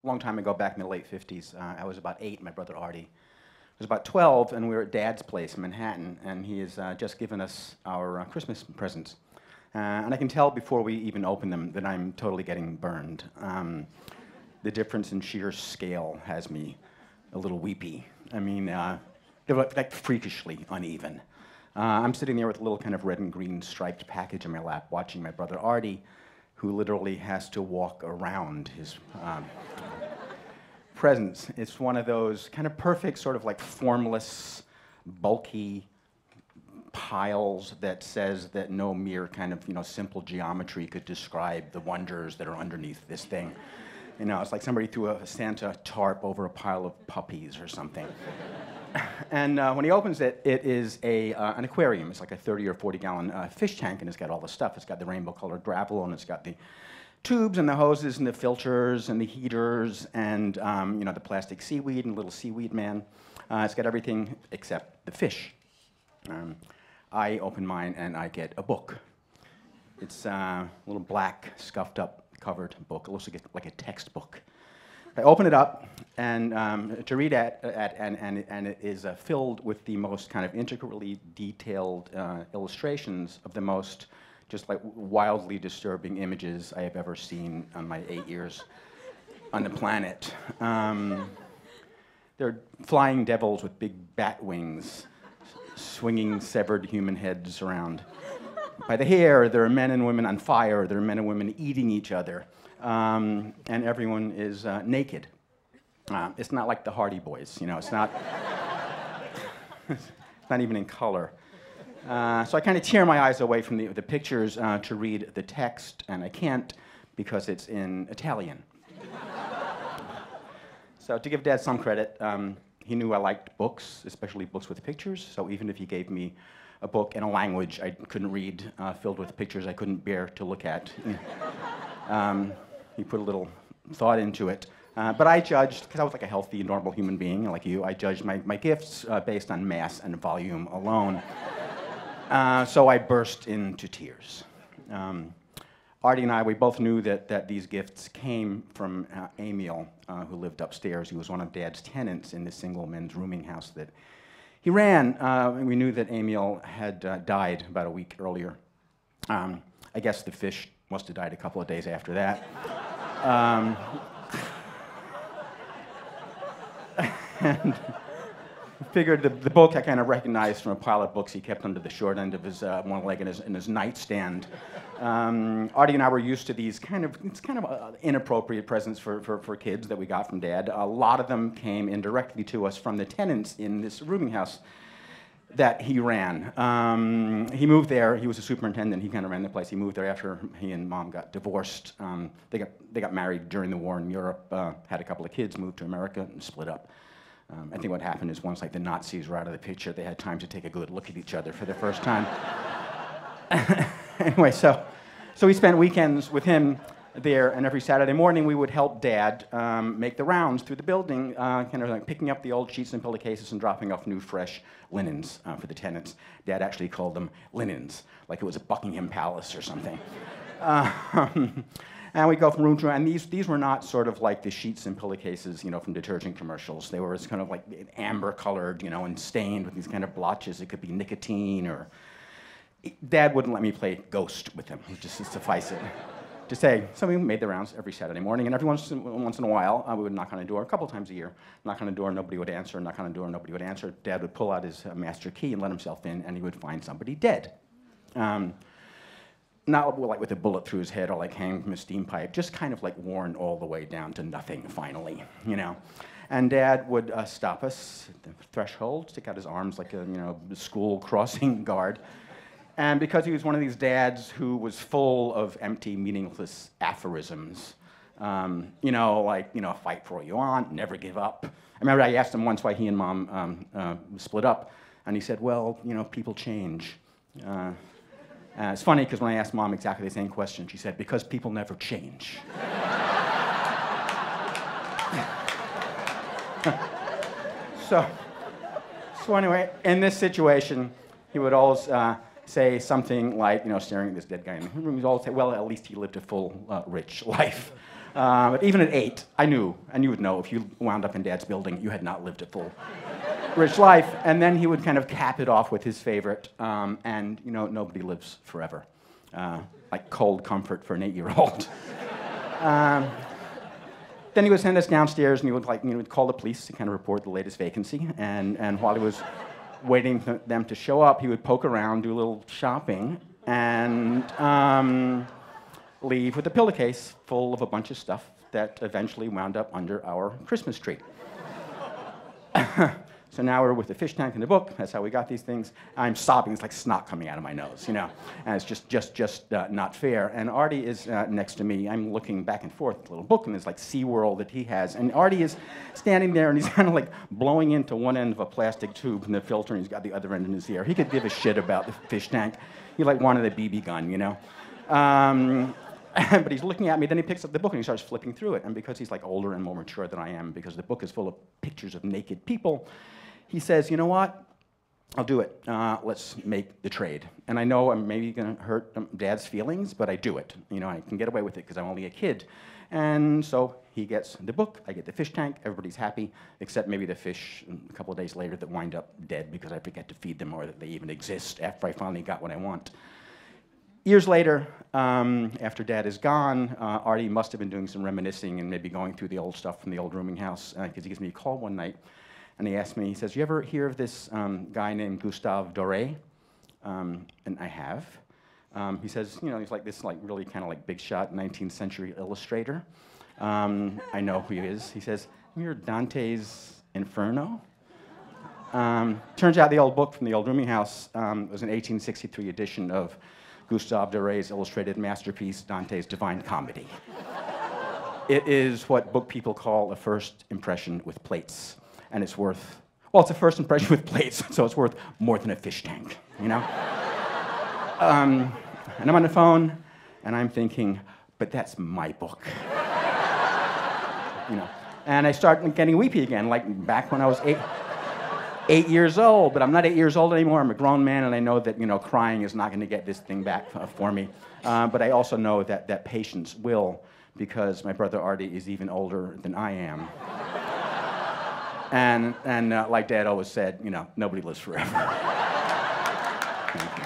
A long time ago, back in the late 50s, I was about 8, my brother Artie was about 12, and we were at Dad's place in Manhattan, and he has just given us our Christmas presents. And I can tell before we even open them that I'm totally getting burned. The difference in sheer scale has me a little weepy. I mean, they're like freakishly uneven. I'm sitting there with a little kind of red and green striped package in my lap, watching my brother Artie, who literally has to walk around his presents. It's one of those kind of perfect, sort of like formless, bulky piles that says that no mere kind of, simple geometry could describe the wonders that are underneath this thing. It's like somebody threw a Santa tarp over a pile of puppies or something. And when he opens it, it is an aquarium. It's like a 30 or 40-gallon fish tank, and it's got all the stuff. It's got the rainbow-colored gravel, and it's got the tubes and the hoses and the filters and the heaters and the plastic seaweed and little seaweed man. It's got everything except the fish. I open mine and I get a book. It's a little black, scuffed-up covered book. It looks like a textbook. I open it up and to read and it is filled with the most kind of intricately detailed illustrations of the most just like wildly disturbing images I have ever seen on my 8 years on the planet. They're flying devils with big bat wings, swinging severed human heads around. By the hair, there are men and women on fire, there are men and women eating each other, and everyone is naked. It's not like the Hardy Boys, it's not, it's not even in color. So I kind of tear my eyes away from the pictures to read the text, and I can't because it's in Italian. So to give Dad some credit, he knew I liked books, especially books with pictures, so even if he gave me a book in a language I couldn't read, filled with pictures I couldn't bear to look at, he put a little thought into it. But I judged, because I was like a healthy, normal human being like you, I judged my gifts based on mass and volume alone. So I burst into tears. Artie and I, we both knew that these gifts came from Emil, who lived upstairs. He was one of Dad's tenants in the single men's rooming house that he ran. And we knew that Emil had died about a week earlier. I guess the fish must have died a couple of days after that. And figured the book I kind of recognized from a pile of books he kept under the short end of his one leg in his nightstand. Artie and I were used to these kind of inappropriate presents for kids that we got from Dad. A lot of them came indirectly to us from the tenants in this rooming house that he ran. He moved there. He was a superintendent. He kind of ran the place. He moved there after he and Mom got divorced. They got married during the war in Europe, had a couple of kids, moved to America, and split up. I think what happened is once like the Nazis were out of the picture, they had time to take a good look at each other for the first time. Anyway, so we spent weekends with him there, and every Saturday morning we would help Dad make the rounds through the building, kind of like picking up the old sheets and pillowcases and dropping off new, fresh linens for the tenants. Dad actually called them linens, like it was a Buckingham Palace or something. And we go from room to room, and these were not sort of like the sheets and pillowcases, from detergent commercials. They were kind of like amber-colored, and stained with these kind of blotches. It could be nicotine or... Dad wouldn't let me play Ghost with him, just to suffice it. To say, so we made the rounds every Saturday morning, and every once in a while, we would knock on a door, a couple times a year. Knock on a door, nobody would answer, knock on a door, nobody would answer. Dad would pull out his master key and let himself in, and he would find somebody dead. Not like with a bullet through his head or like hanging from a steam pipe, just kind of like worn all the way down to nothing, finally, And Dad would stop us at the threshold, stick out his arms like a school crossing guard. And because he was one of these dads who was full of empty, meaningless aphorisms, fight for what you want, never give up. I remember I asked him once why he and Mom split up, and he said, well, people change. It's funny because when I asked Mom exactly the same question, she said, because people never change. So anyway, in this situation, he would always say something like, staring at this dead guy in the room, he'd always say, well, at least he lived a full, rich life. But even at 8, I knew, and you would know if you wound up in Dad's building, you had not lived a full, rich life. And then he would kind of cap it off with his favorite, and you know, nobody lives forever. Like cold comfort for an 8-year-old. Then he would send us downstairs, and he would would call the police to kind of report the latest vacancy. And while he was waiting for them to show up, he would poke around, do a little shopping, and leave with a pillowcase full of a bunch of stuff that eventually wound up under our Christmas tree. So now we're with the fish tank and the book. That's how we got these things. I'm sobbing. It's like snot coming out of my nose, you know. And it's just not fair. And Artie is next to me. I'm looking back and forth at the little book, and there's like SeaWorld that he has. And Artie is standing there, and he's kind of like blowing into one end of a plastic tube in the filter, and he's got the other end in his ear. He could give a shit about the fish tank. He like wanted a BB gun, you know. But he's looking at me, then he picks up the book and he starts flipping through it. And because he's like older and more mature than I am, because the book is full of pictures of naked people, he says, you know what? I'll do it. Let's make the trade. And I know I'm maybe going to hurt Dad's feelings, but I do it. You know, I can get away with it because I'm only a kid. And so he gets the book, I get the fish tank, everybody's happy, except maybe the fish a couple of days later that wind up dead because I forget to feed them or that they even exist after I finally got what I want. Years later, after Dad is gone, Artie must have been doing some reminiscing and maybe going through the old stuff from the old rooming house, because he gives me a call one night, and he asked me, he says, you ever hear of this guy named Gustave Doré? And I have. He says, you know, he's like this really kind of like big shot 19th century illustrator. I know who he is. He says, you hear Dante's Inferno? Turns out the old book from the old rooming house was an 1863 edition of Gustave Doré's illustrated masterpiece, Dante's Divine Comedy. It is what book people call a first impression with plates. And it's worth, well, it's a first impression with plates, so it's worth more than a fish tank, you know? And I'm on the phone, and I'm thinking, but that's my book. You know? And I start getting weepy again, like back when I was 8 years old, but I'm not 8 years old anymore. I'm a grown man, and I know that, you know, crying is not going to get this thing back for me. But I also know that patience will, because my brother Artie is even older than I am. And like Dad always said, you know, nobody lives forever. Thank you.